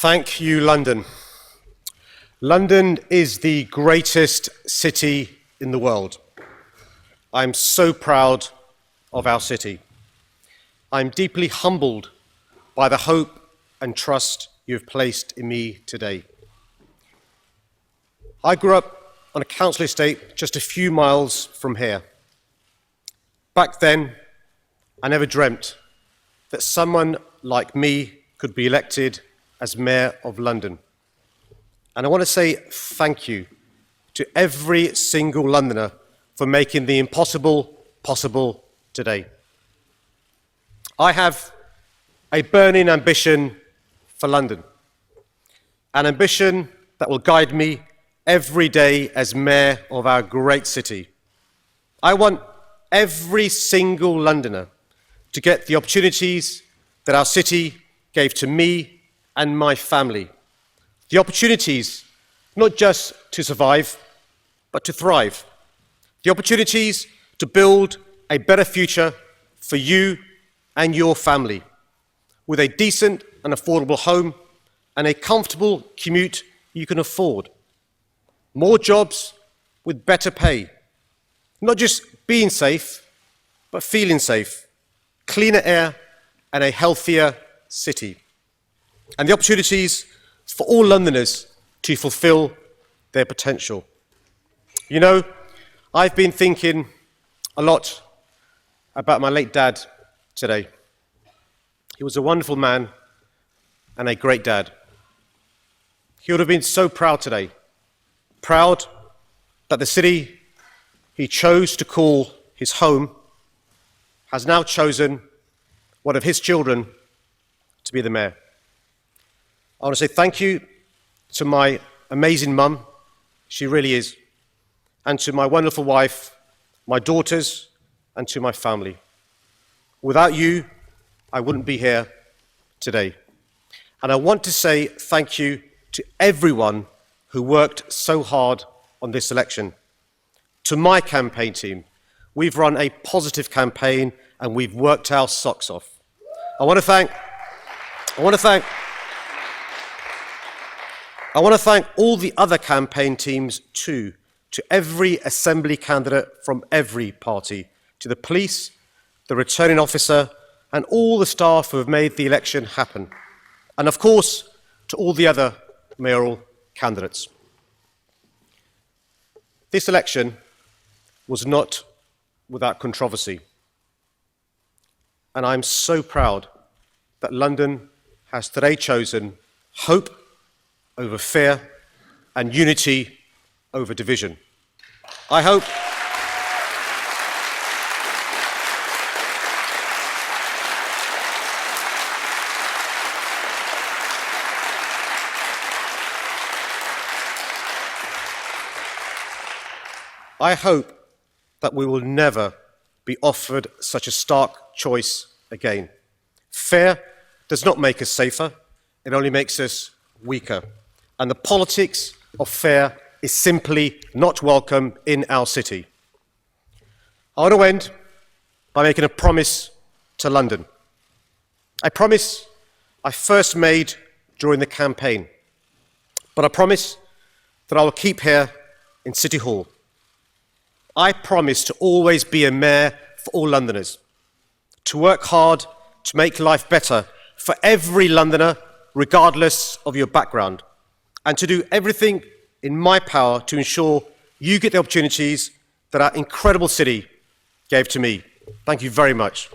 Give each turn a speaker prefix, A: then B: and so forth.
A: Thank you, London. London is the greatest city in the world. I'm so proud of our city. I'm deeply humbled by the hope and trust you have placed in me today. I grew up on a council estate just a few miles from here. Back then, I never dreamt that someone like me could be elected as Mayor of London. And I want to say thank you to every single Londoner for making the impossible possible today. I have a burning ambition for London, an ambition that will guide me every day as Mayor of our great city. I want every single Londoner to get the opportunities that our city gave to me and my family. The opportunities not just to survive, but to thrive. The opportunities to build a better future for you and your family, with a decent and affordable home and a comfortable commute you can afford. More jobs with better pay. Not just being safe, but feeling safe. Cleaner air and a healthier city. And the opportunities for all Londoners to fulfill their potential. You know, I've been thinking a lot about my late dad today. He was a wonderful man and a great dad. He would have been so proud today. Proud that the city he chose to call his home has now chosen one of his children to be the mayor. I want to say thank you to my amazing mum, she really is, and to my wonderful wife, my daughters, and to my family. Without you, I wouldn't be here today. And I want to say thank you to everyone who worked so hard on this election. To my campaign team, we've run a positive campaign and we've worked our socks off. I want to thank all the other campaign teams too, to every assembly candidate from every party, to the police, the returning officer, and all the staff who have made the election happen. And of course, to all the other mayoral candidates. This election was not without controversy. And I'm so proud that London has today chosen hope over fear and unity over division. I hope that we will never be offered such a stark choice again. Fear does not make us safer, it only makes us weaker. And the politics of fear is simply not welcome in our city. I want to end by making a promise to London. A promise I first made during the campaign, but a promise that I will keep here in City Hall. I promise to always be a mayor for all Londoners, to work hard to make life better for every Londoner, regardless of your background, and to do everything in my power to ensure you get the opportunities that our incredible city gave to me. Thank you very much.